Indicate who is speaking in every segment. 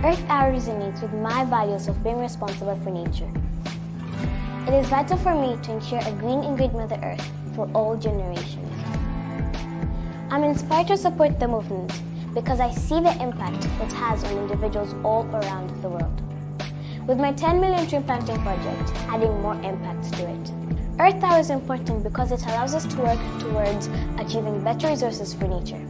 Speaker 1: Earth Hour resonates with my values of being responsible for nature. It is vital for me to ensure a green and great Mother Earth for all generations. I'm inspired to support the movement because I see the impact it has on individuals all around the world. With my 10 million tree planting project, adding more impact to it. Earth Hour is important because it allows us to work towards achieving better resources for nature.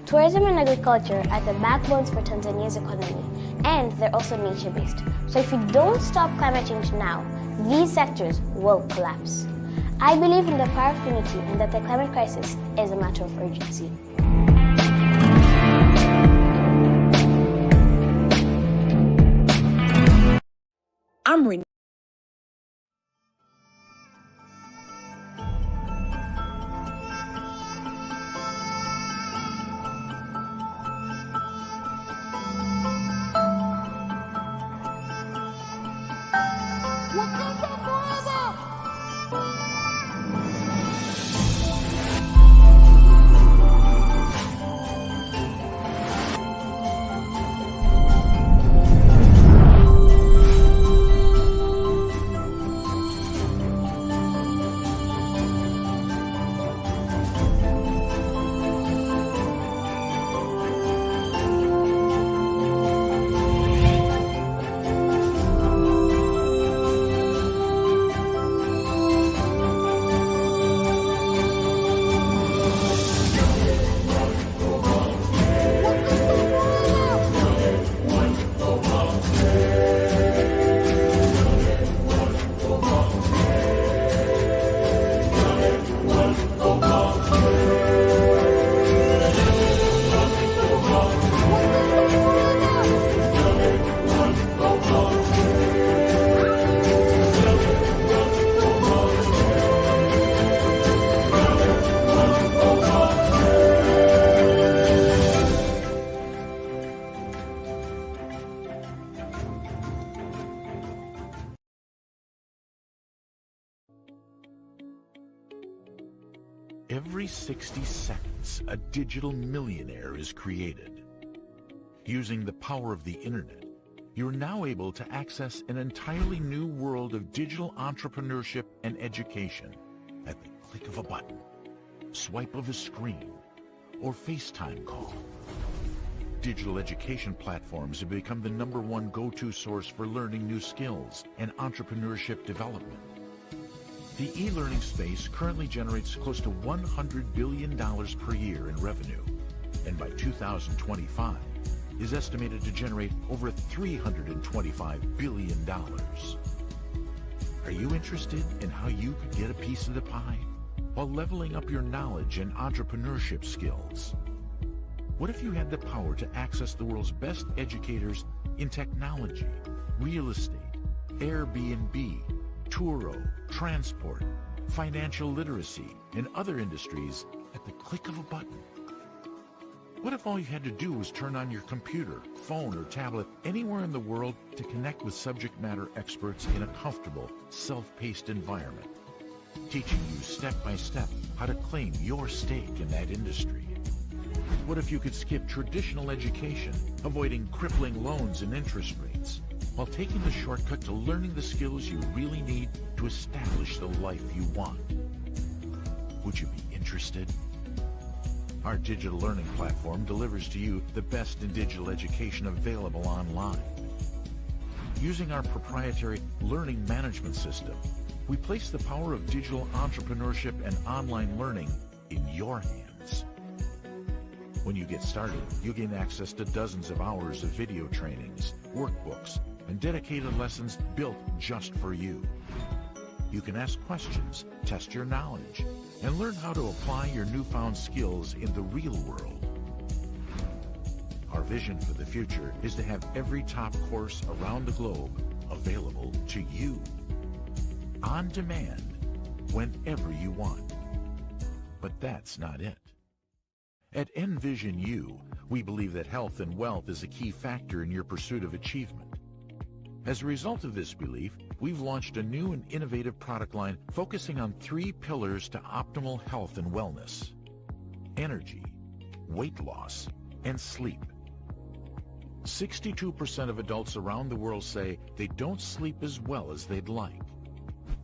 Speaker 1: Tourism and agriculture are the backbones for Tanzania's economy, and they're also nature-based. So if we don't stop climate change now, these sectors will collapse. I believe in the power of unity and that the climate crisis is a matter of urgency.
Speaker 2: I'm Renee.
Speaker 3: Every 60 seconds, a digital millionaire is created. Using the power of the internet, you're now able to access an entirely new world of digital entrepreneurship and education at the click of a button, swipe of a screen, or FaceTime call. Digital education platforms have become the #1 go-to source for learning new skills and entrepreneurship development. The e-learning space currently generates close to $100 billion per year in revenue, and by 2025 is estimated to generate over $325 billion. Are you interested in how you could get a piece of the pie while leveling up your knowledge and entrepreneurship skills? What if you had the power to access the world's best educators in technology, real estate, Airbnb, Turo, transport, financial literacy, and other industries at the click of a button? What if all you had to do was turn on your computer, phone, or tablet anywhere in the world to connect with subject matter experts in a comfortable, self-paced environment, teaching you step by step how to claim your stake in that industry? What if you could skip traditional education, avoiding crippling loans and interest rates, while taking the shortcut to learning the skills you really need to establish the life you want? Would you be interested? Our digital learning platform delivers to you the best in digital education available online. Using our proprietary learning management system, we place the power of digital entrepreneurship and online learning in your hands. When you get started, you'll gain access to dozens of hours of video trainings, workbooks, and dedicated lessons built just for you. You can ask questions, test your knowledge, and learn how to apply your newfound skills in the real world. Our vision for the future is to have every top course around the globe available to you, on demand, whenever you want. But that's not it. At Envision U, we believe that health and wealth is a key factor in your pursuit of achievement. As a result of this belief, we've launched a new and innovative product line focusing on 3 pillars to optimal health and wellness: energy, weight loss, and sleep. 62% of adults around the world say they don't sleep as well as they'd like.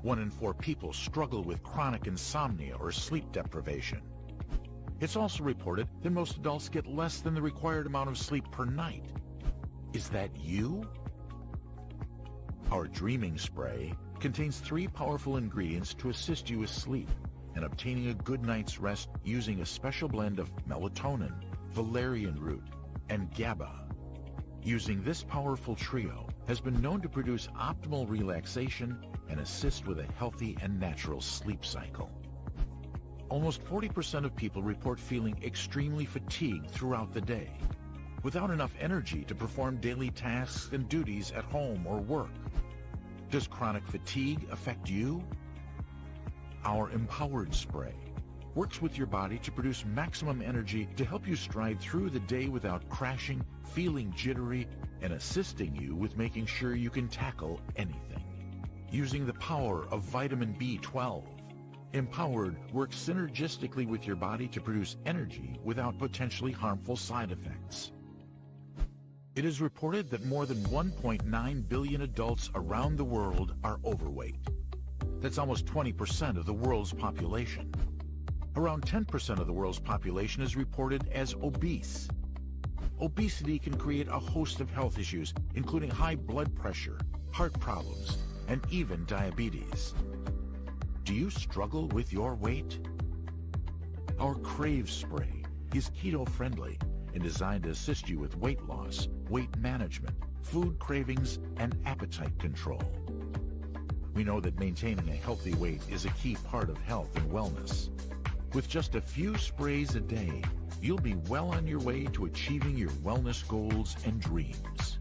Speaker 3: 1 in 4 people struggle with chronic insomnia or sleep deprivation. It's also reported that most adults get less than the required amount of sleep per night. Is that you? Our Dreaming Spray contains 3 powerful ingredients to assist you with sleep and obtaining a good night's rest using a special blend of melatonin, valerian root, and GABA. Using this powerful trio has been known to produce optimal relaxation and assist with a healthy and natural sleep cycle. Almost 40% of people report feeling extremely fatigued throughout the day, without enough energy to perform daily tasks and duties at home or work. Does chronic fatigue affect you? Our Empowered Spray works with your body to produce maximum energy to help you stride through the day without crashing, feeling jittery, and assisting you with making sure you can tackle anything. Using the power of vitamin B12, Empowered works synergistically with your body to produce energy without potentially harmful side effects. It is reported that more than 1.9 billion adults around the world are overweight. That's almost 20% of the world's population. Around 10% of the world's population is reported as obese. Obesity can create a host of health issues, including high blood pressure, heart problems, and even diabetes. Do you struggle with your weight? Our Crave Spray is keto-friendly and designed to assist you with weight loss, weight management, food cravings, and appetite control. We know that maintaining a healthy weight is a key part of health and wellness. With just a few sprays a day, you'll be well on your way to achieving your wellness goals and dreams.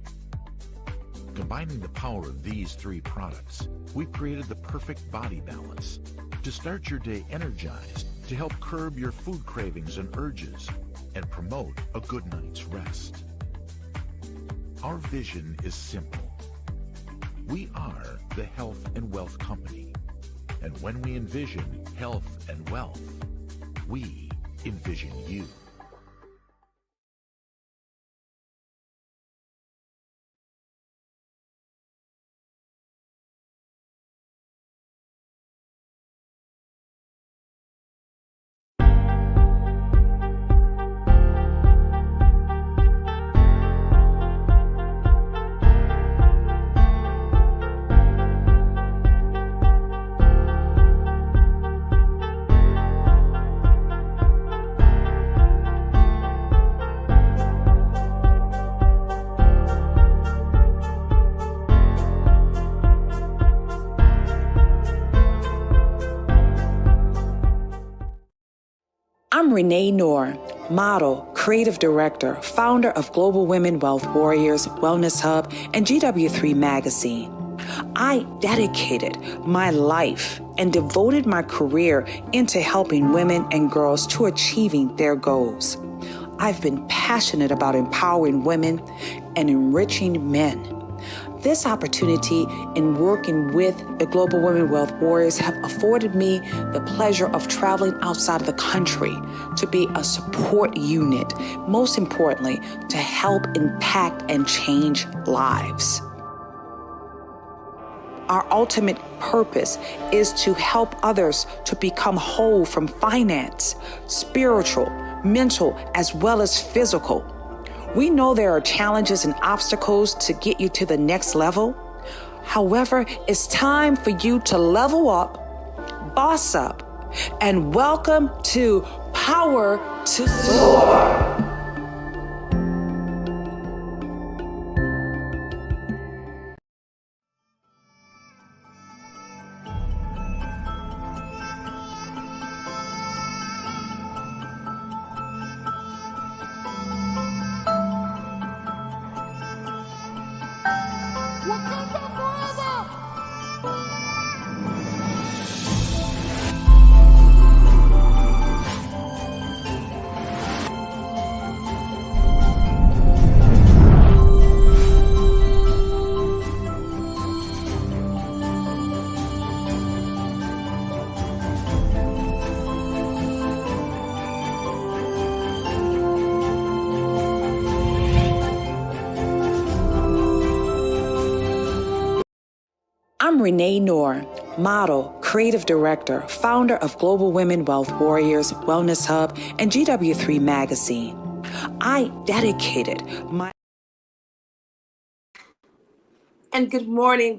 Speaker 3: Combining the power of these 3 products, we've created the perfect body balance to start your day energized, to help curb your food cravings and urges, and promote a good night's rest. Our vision is simple. We are the Health and Wealth Company, and when we envision health and wealth, we envision you.
Speaker 2: I'm Renee Knorr, model, creative director, founder of Global Women Wealth Warriors, Wellness Hub, and GW3 Magazine. I dedicated my life and devoted my career into helping women and girls to achieving their goals. I've been passionate about empowering women and enriching men. This opportunity in working with the Global Women Wealth Warriors have afforded me the pleasure of traveling outside of the country to be a support unit, most importantly, to help impact and change lives. Our ultimate purpose is to help others to become whole from finance, spiritual, mental, as well as physical. We know there are challenges and obstacles to get you to the next level. However, it's time for you to level up, boss up, and welcome to Power to Soar. I'm Renee Knorr, model, creative director, founder of Global Women Wealth Warriors, Wellness Hub, and GW3 Magazine. I dedicated my...
Speaker 4: And good morning,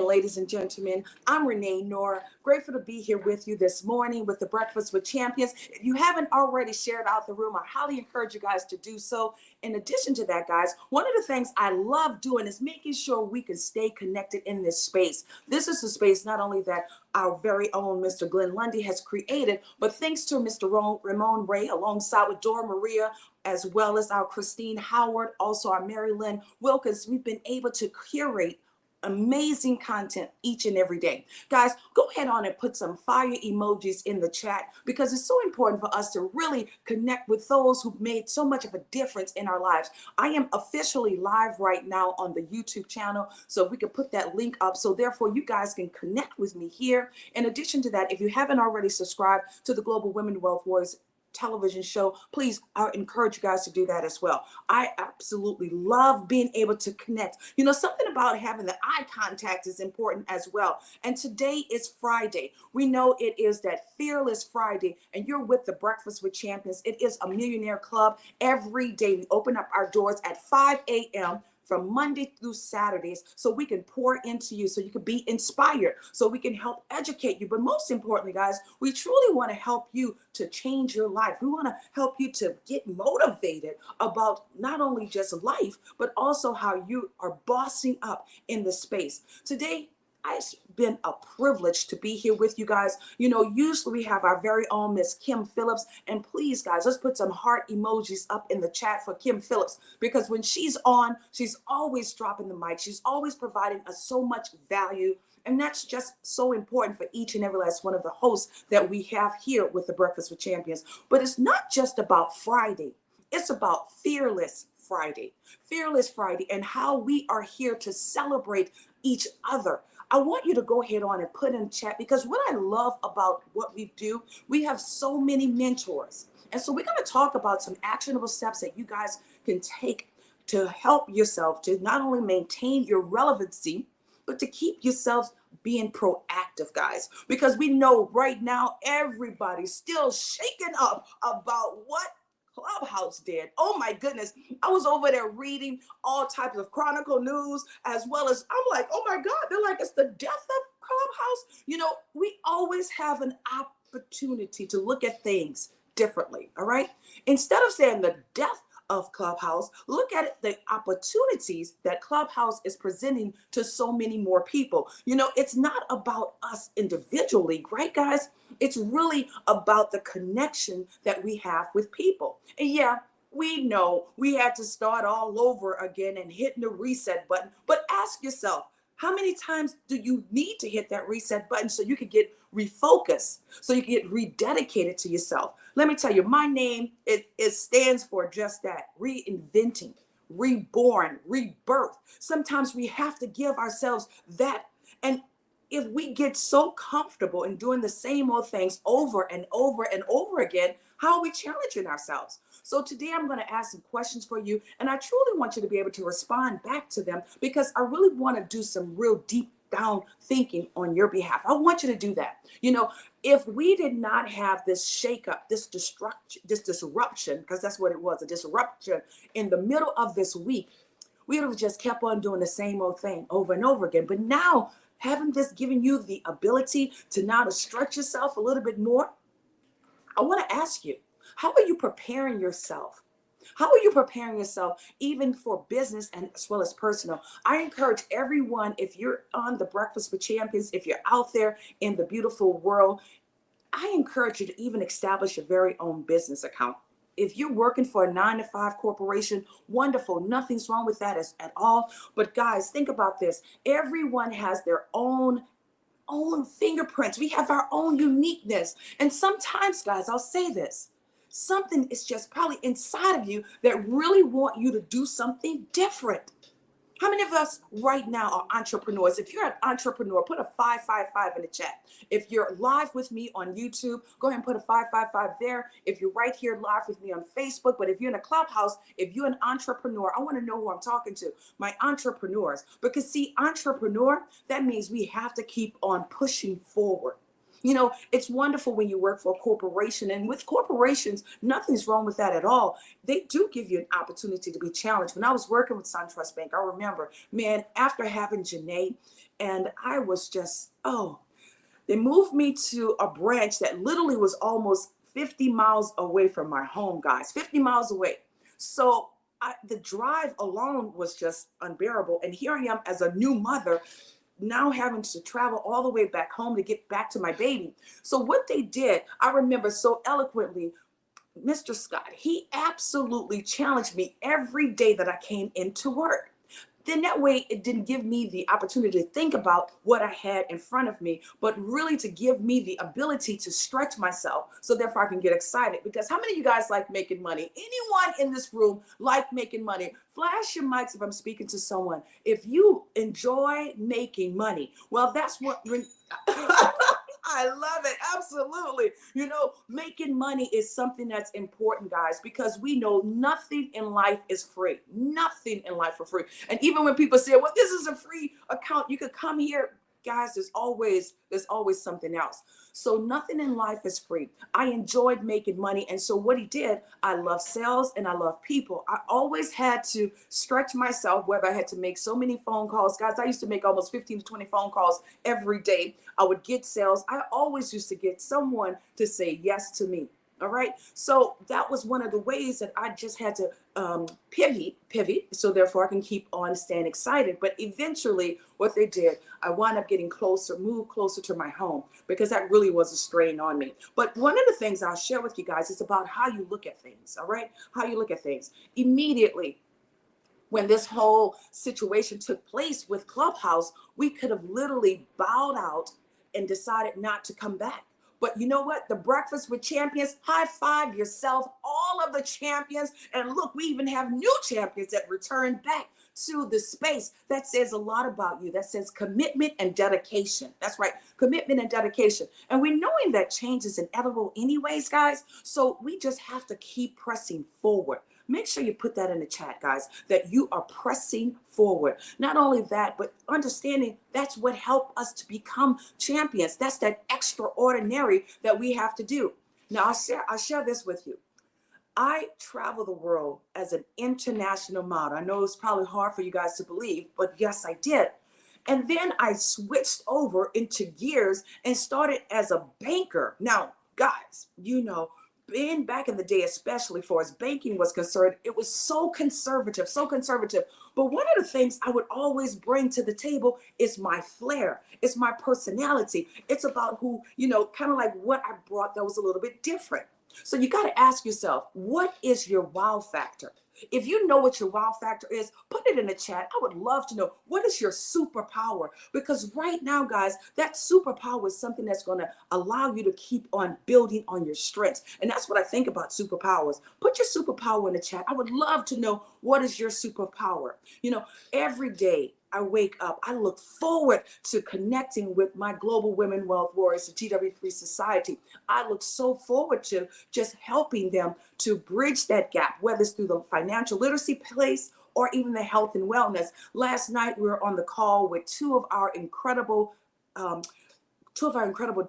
Speaker 4: ladies and gentlemen. I'm Renee Knorr. Grateful to be here with you this morning with the Breakfast with Champions. If you haven't already shared out the room, I highly encourage you guys to do so. In addition to that, guys, one of the things I love doing is making sure we can stay connected in this space. This is a space not only that our very own Mr. Glenn Lundy has created, but thanks to Mr. Ramon Ray, alongside with Dora Maria, as well as our Christine Howard, also our Mary Lynn Wilkins, we've been able to curate amazing content each and every day. Guys, go ahead on and put some fire emojis in the chat, because it's so important for us to really connect with those who've made so much of a difference in our lives. I am officially live right now on the YouTube channel, so we can put that link up, so therefore you guys can connect with me here. In addition to that, if you haven't already subscribed to the Global Women Wealth Warriors television show, please, I encourage you guys to do that as well. I absolutely love being able to connect. You know, something about having the eye contact is important as well. And today is Friday. We know it is that Fearless Friday, and you're with the Breakfast with Champions. It is a millionaire club. Every day we open up our doors at 5 a.m. from Monday through Saturdays, so we can pour into you, so you can be inspired, so we can help educate you. But most importantly, guys, we truly want to help you to change your life. We want to help you to get motivated about not only just life, but also how you are bossing up in the space. Today, it's been a privilege to be here with you guys. You know, usually we have our very own Miss Kim Phillips, and please, guys, let's put some heart emojis up in the chat for Kim Phillips, because when she's on, she's always dropping the mic. She's always providing us so much value, and that's just so important for each and every last one of the hosts that we have here with the Breakfast with Champions. But it's not just about Friday. It's about Fearless Friday. Fearless Friday, and how we are here to celebrate each other. I want you to go ahead on and put in chat, because what I love about what we do, we have so many mentors. And so we're going to talk about some actionable steps that you guys can take to help yourself to not only maintain your relevancy, but to keep yourselves being proactive, guys. Because we know right now everybody's still shaken up about what Clubhouse did. Oh my goodness. I was over there reading all types of Chronicle news, as well as, I'm like, oh my God, they're like, it's the death of Clubhouse. You know, we always have an opportunity to look at things differently, all right? Instead of saying the death of Clubhouse, look at it, the opportunities that Clubhouse is presenting to so many more people. You know, it's not about us individually, right, guys? It's really about the connection that we have with people. And yeah, we know we had to start all over again and hitting the reset button, but ask yourself, how many times do you need to hit that reset button so you can get refocused, so you can get rededicated to yourself? Let me tell you, my name, it stands for just that: reinventing, reborn, rebirth. Sometimes we have to give ourselves that. And if we get so comfortable in doing the same old things over and over and over again, how are we challenging ourselves? So today I'm going to ask some questions for you, and I truly want you to be able to respond back to them, because I really want to do some real deep down thinking on your behalf. I want you to do that. You know, if we did not have this shakeup, this disruption, because that's what it was, a disruption in the middle of this week, we would have just kept on doing the same old thing over and over again. But now, having this given you the ability to now to stretch yourself a little bit more, I want to ask you, how are you preparing yourself? How are you preparing yourself even for business and as well as personal? I encourage everyone, if you're on the Breakfast with Champions, if you're out there in the beautiful world, I encourage you to even establish your very own business account. If you're working for a 9-to-5 corporation, wonderful. Nothing's wrong with that at all. But guys, think about this. Everyone has their own fingerprints. We have our own uniqueness. And sometimes, guys, I'll say this, something is just probably inside of you that really want you to do something different. How many of us right now are entrepreneurs? If you're an entrepreneur, put a 555 in the chat. If you're live with me on YouTube, go ahead and put a 555 there. If you're right here live with me on Facebook, but if you're in a clubhouse, if you're an entrepreneur, I want to know who I'm talking to, my entrepreneurs. Because see, entrepreneur, that means we have to keep on pushing forward. You know, it's wonderful when you work for a corporation, and with corporations, nothing's wrong with that at all. They do give you an opportunity to be challenged. When I was working with SunTrust Bank, I remember, man, after having Janae, and I was just, they moved me to a branch that literally was almost 50 miles away from my home, guys, 50 miles away. So the drive alone was just unbearable. And here I am as a new mother, now having to travel all the way back home to get back to my baby. So what they did, I remember so eloquently, Mr. Scott, he absolutely challenged me every day that I came into work. Then that way it didn't give me the opportunity to think about what I had in front of me, but really to give me the ability to stretch myself so therefore I can get excited. Because how many of you guys like making money? Anyone in this room like making money? Flash your mics if I'm speaking to someone. If you enjoy making money, well, that's what I love it. Absolutely. You know, making money is something that's important, guys, because we know nothing in life is free. Nothing in life for free. And even when people say, well, this is a free account, you could come here. Guys, there's always something else. So nothing in life is free. I enjoyed making money. And so what he did, I love sales and I love people. I always had to stretch myself, whether I had to make so many phone calls. Guys, I used to make almost 15 to 20 phone calls every day. I would get sales. I always used to get someone to say yes to me. All right. So that was one of the ways that I just had to pivot. So therefore I can keep on staying excited. But eventually what they did, I wound up getting moved closer to my home because that really was a strain on me. But one of the things I'll share with you guys is about how you look at things. All right. How you look at things. Immediately when this whole situation took place with Clubhouse, we could have literally bowed out and decided not to come back. But you know what? The Breakfast with Champions, high five yourself, all of the champions. And look, we even have new champions that return back to the space. That says a lot about you. That says commitment and dedication. That's right, commitment and dedication. And we knowing that change is inevitable anyways, guys. So we just have to keep pressing forward. Make sure you put that in the chat, guys, that you are pressing forward. Not only that, but understanding that's what helped us to become champions. That's that extraordinary that we have to do. Now, I'll share this with you. I travel the world as an international model. I know it's probably hard for you guys to believe, but yes, I did. And then I switched over into gears and started as a banker. Now, guys, you know, being back in the day, especially for as banking was concerned, it was so conservative, so conservative. But one of the things I would always bring to the table is my flair. It's my personality. It's about who, you know, kind of like what I brought that was a little bit different. So you got to ask yourself, what is your wow factor? If you know what your wow factor is, put it in the chat. I would love to know, what is your superpower? Because right now, guys, that superpower is something that's going to allow you to keep on building on your strengths. And that's what I think about superpowers. Put your superpower in the chat. I would love to know, what is your superpower? You know, every day I wake up, I look forward to connecting with my Global Women Wealth Warriors, the GW3 Society. I look so forward to just helping them to bridge that gap, whether it's through the financial literacy place or even the health and wellness. Last night, we were on the call with two of our incredible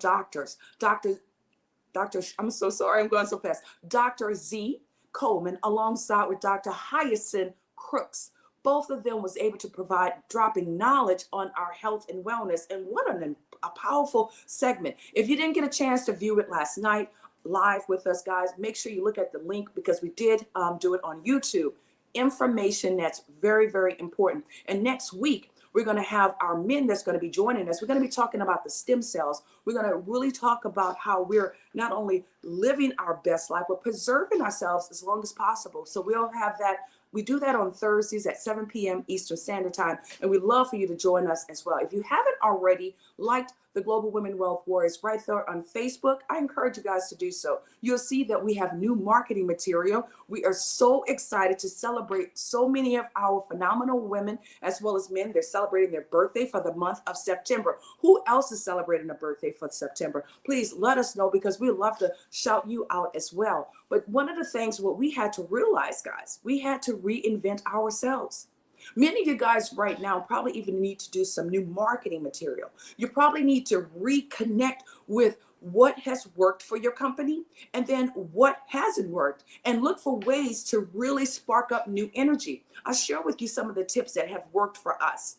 Speaker 4: doctors. I'm so sorry, I'm going so fast. Dr. Z Coleman, alongside with Dr. Hyacinth Crooks. Both of them was able to provide dropping knowledge on our health and wellness. And what a powerful segment. If you didn't get a chance to view it last night live with us, guys, make sure you look at the link because we did do it on YouTube. Information that's very, very important. And next week, we're going to have our men that's going to be joining us. We're going to be talking about the stem cells. We're going to really talk about how we're not only living our best life, but preserving ourselves as long as possible. So we'll have that We do that on Thursdays at 7 p.m. Eastern Standard Time, and we'd love for you to join us as well. If you haven't already liked the Global Women Wealth Warriors right there on Facebook, I encourage you guys to do so. You'll see that we have new marketing material. We are so excited to celebrate so many of our phenomenal women as well as men. They're celebrating their birthday for the month of September. Who else is celebrating a birthday for September? Please let us know, because we'd love to shout you out as well. But one of the things what we had to realize, guys, we had to reinvent ourselves. Many of you guys right now probably even need to do some new marketing material. You probably need to reconnect with what has worked for your company and then what hasn't worked, and look for ways to really spark up new energy. I'll share with you some of the tips that have worked for us.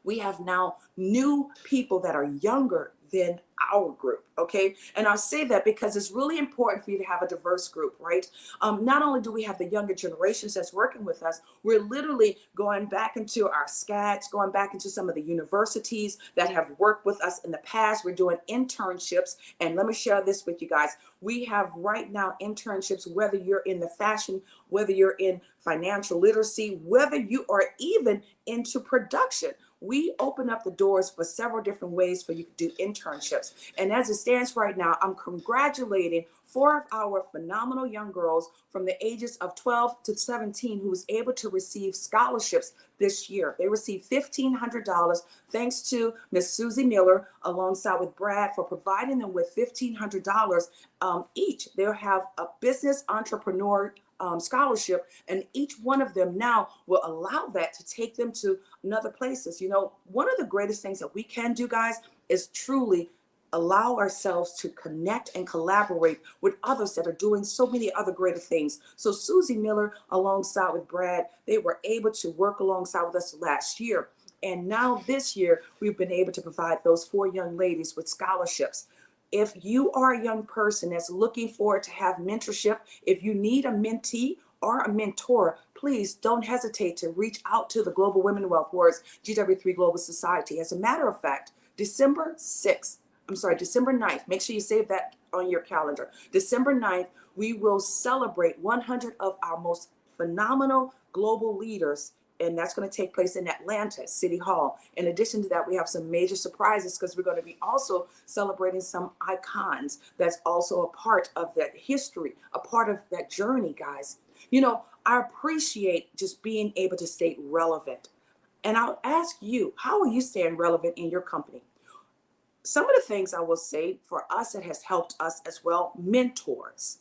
Speaker 4: We have now new people that are younger than our group, okay? And I'll say that because it's really important for you to have a diverse group, right? Not only do we have the younger generations that's working with us, we're literally going back into our SCADs, going back into some of the universities that have worked with us in the past. We're doing internships, and let me share this with you guys. We have right now internships, whether you're in the fashion, whether you're in financial literacy, whether you are even into production. We open up the doors for several different ways for you to do internships. And as it stands right now, I'm congratulating 4 of our phenomenal young girls from the ages of 12 to 17 who was able to receive scholarships this year. They received $1,500 thanks to Miss Susie Miller alongside with Brad for providing them with $1,500 each. They'll have a business entrepreneur scholarship, and each one of them now will allow that to take them to other places. You know, one of the greatest things that we can do, guys, is truly allow ourselves to connect and collaborate with others that are doing so many other greater things. So Susie Miller alongside with Brad, they were able to work alongside with us last year. And now this year, we've been able to provide those 4 young ladies with scholarships. If you are a young person that's looking forward to have mentorship, if you need a mentee or a mentor, please don't hesitate to reach out to the Global Women Wealth Warriors GW3 Global Society. As a matter of fact, December 9th, make sure you save that on your calendar. December 9th, we will celebrate 100 of our most phenomenal global leaders, and that's going to take place in Atlanta, City Hall. In addition to that, we have some major surprises because we're going to be also celebrating some icons that's also a part of that history, a part of that journey, guys. You know, I appreciate just being able to stay relevant. And I'll ask you, how are you staying relevant in your company? Some of the things I will say for us that has helped us as well, mentors.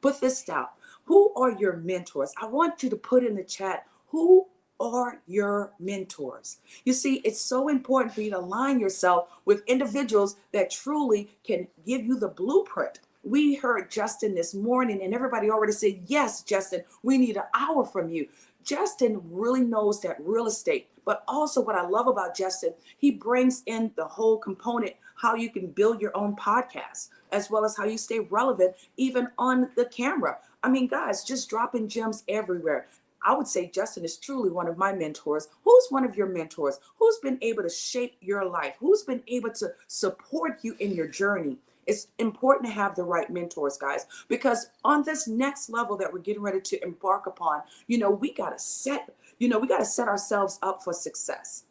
Speaker 4: Put this down. Who are your mentors? I want you to put in the chat, who are your mentors? You see, it's so important for you to align yourself with individuals that truly can give you the blueprint. We heard Justin this morning, and everybody already said, yes, Justin, we need an hour from you. Justin really knows that real estate, but also what I love about Justin, he brings in the whole component, how you can build your own podcast, as well as how you stay relevant, even on the camera. I mean, guys, just dropping gems everywhere. I would say Justin is truly one of my mentors. Who's one of your mentors? Who's been able to shape your life? Who's been able to support you in your journey? It's important to have the right mentors, guys, because on this next level that we're getting ready to embark upon, we got to set ourselves up for success.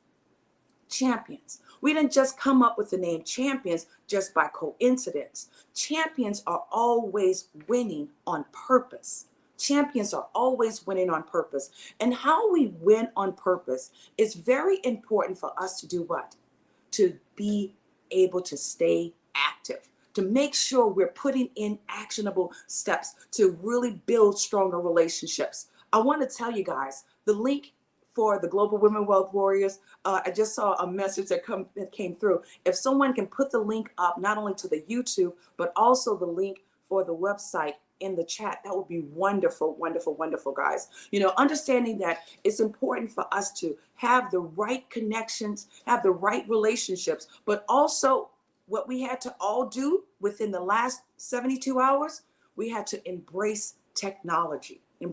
Speaker 4: Champions. We didn't just come up with the name champions just by coincidence. Champions are always winning on purpose. Champions are always winning on purpose. And how we win on purpose is very important for us to do what? To be able to stay active, to make sure we're putting in actionable steps to really build stronger relationships. I want to tell you guys, the link for the Global Women Wealth Warriors, I just saw a message that came through. If someone can put the link up, not only to the YouTube, but also the link for the website in the chat, that would be wonderful, wonderful, wonderful, guys. Understanding that it's important for us to have the right connections, have the right relationships, but also what we had to all do within the last 72 hours, we had to embrace technology. In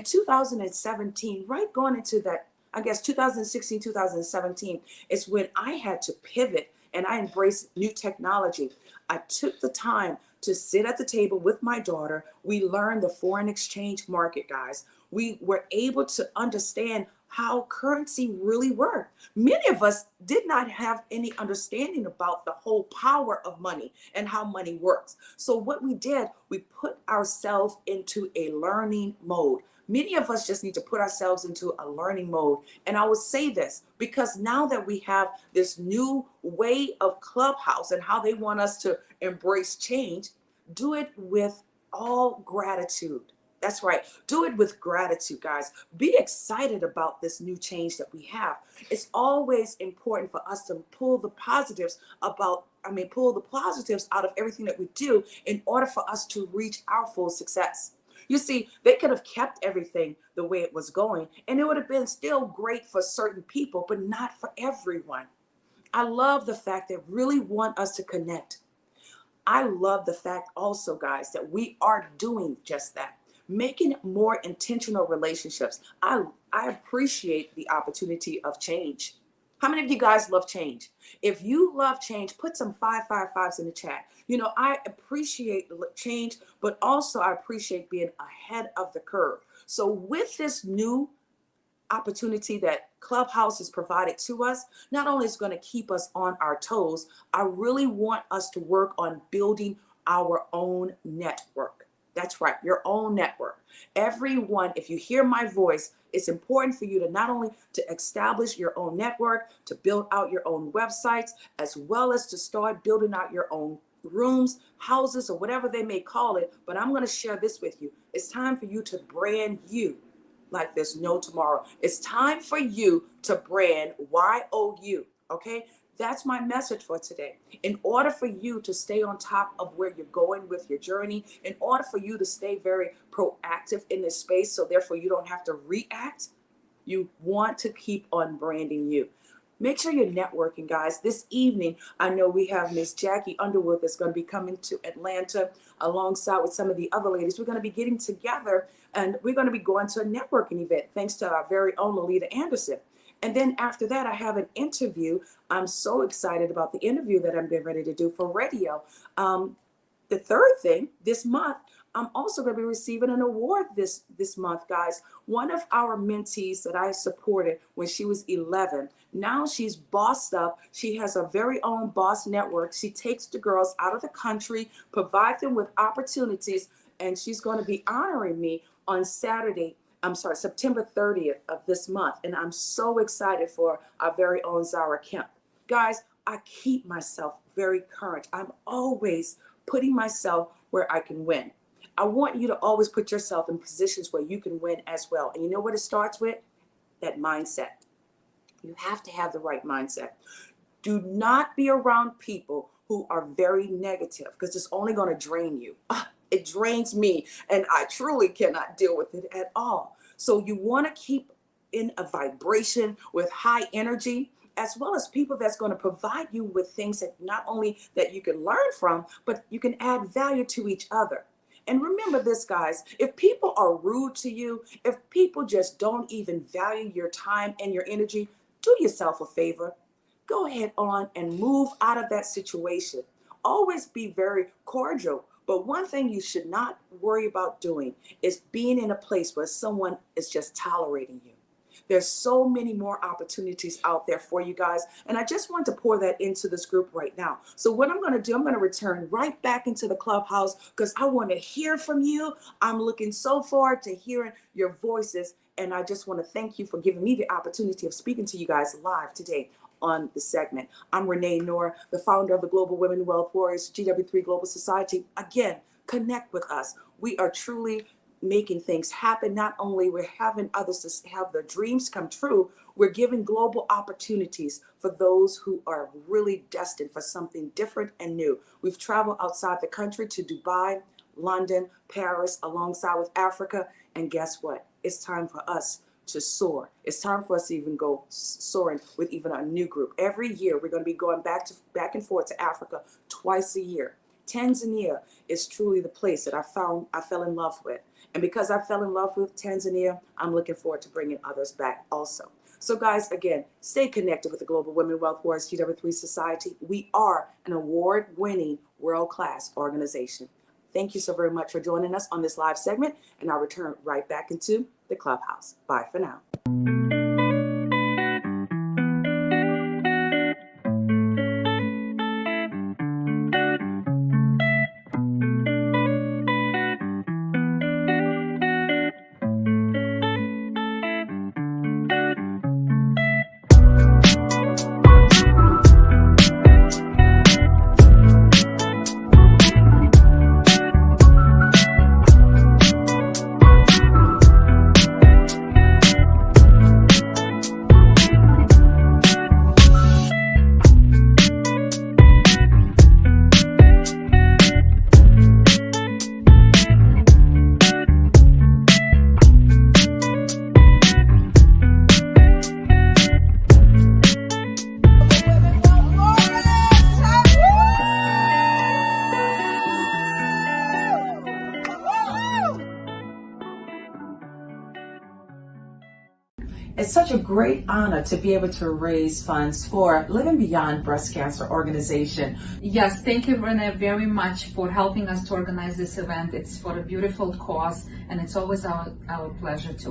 Speaker 4: 2017, right going into that, I guess 2016, 2017 is when I had to pivot and I embraced new technology. I took the time to sit at the table with my daughter. We learned the foreign exchange market, guys. We were able to understand how currency really worked. Many of us did not have any understanding about the whole power of money and how money works. So what we did, we put ourselves into a learning mode. Many of us just need to put ourselves into a learning mode. And I would say this because now that we have this new way of Clubhouse and how they want us to embrace change, do it with all gratitude. That's right. Do it with gratitude, guys. Be excited about this new change that we have. It's always important for us to pull the positives pull the positives out of everything that we do in order for us to reach our full success. You see, they could have kept everything the way it was going, and it would have been still great for certain people, but not for everyone. I love the fact that really want us to connect. I love the fact also, guys, that we are doing just that, making more intentional relationships. I appreciate the opportunity of change. How many of you guys love change? If you love change, put some 555s in the chat. You know, I appreciate change, but also I appreciate being ahead of the curve. So with this new opportunity that Clubhouse has provided to us, not only is it going to keep us on our toes, I really want us to work on building our own network. That's right, your own network. Everyone, if you hear my voice, it's important for you to not only to establish your own network, to build out your own websites, as well as to start building out your own rooms, houses, or whatever they may call it. But I'm going to share this with you. It's time for you to brand you like there's no tomorrow. It's time for you to brand YOU, okay? That's my message for today. In order for you to stay on top of where you're going with your journey, in order for you to stay very proactive in this space, so therefore you don't have to react, you want to keep on branding you. Make sure you're networking, guys. This evening, I know we have Miss Jackie Underwood that's going to be coming to Atlanta alongside with some of the other ladies. We're going to be getting together and we're going to be going to a networking event thanks to our very own Lolita Anderson. And then after that, I have an interview. I'm so excited about the interview that I'm getting ready to do for radio. The third thing, this month, I'm also going to be receiving an award this month, guys. One of our mentees that I supported when she was 11, now she's bossed up. She has a very own boss network. She takes the girls out of the country, provides them with opportunities, and she's going to be honoring me on September 30th of this month. And I'm so excited for our very own Zara Kemp. Guys, I keep myself very current. I'm always putting myself where I can win. I want you to always put yourself in positions where you can win as well. And you know what it starts with? That mindset. You have to have the right mindset. Do not be around people who are very negative because it's only going to drain you. It drains me and I truly cannot deal with it at all. So you want to keep in a vibration with high energy, as well as people that's going to provide you with things that not only that you can learn from, but you can add value to each other. And remember this, guys, if people are rude to you, if people just don't even value your time and your energy, do yourself a favor. Go ahead on and move out of that situation. Always be very cordial. But one thing you should not worry about doing is being in a place where someone is just tolerating you. There's so many more opportunities out there for you guys. And I just want to pour that into this group right now. So what I'm going to do, I'm going to return right back into the Clubhouse because I want to hear from you. I'm looking so forward to hearing your voices. And I just want to thank you for giving me the opportunity of speaking to you guys live today on the segment. I'm Renee Knorr, the founder of the Global Women Wealth Warriors, GW3 Global Society. Again, connect with us. We are truly making things happen. Not only we're having others to have their dreams come true, we're giving global opportunities for those who are really destined for something different and new. We've traveled outside the country to Dubai, London, Paris, alongside with Africa. And guess what? It's time for us to soar. It's time for us to even go soaring with even a new group. Every year, we're going to be going back and forth to Africa twice a year. Tanzania is truly the place that I fell in love with. And because I fell in love with Tanzania, I'm looking forward to bringing others back also. So guys, again, stay connected with the Global Women Wealth Warriors GW3 Society. We are an award-winning, world-class organization. Thank you so very much for joining us on this live segment, and I'll return right back into the clubhouse. Bye for now.
Speaker 2: It's such a great honor to be able to raise funds for Living Beyond Breast Cancer Organization.
Speaker 5: Yes, thank you, Renee, very much for helping us to organize this event. It's for a beautiful cause, and it's always our pleasure to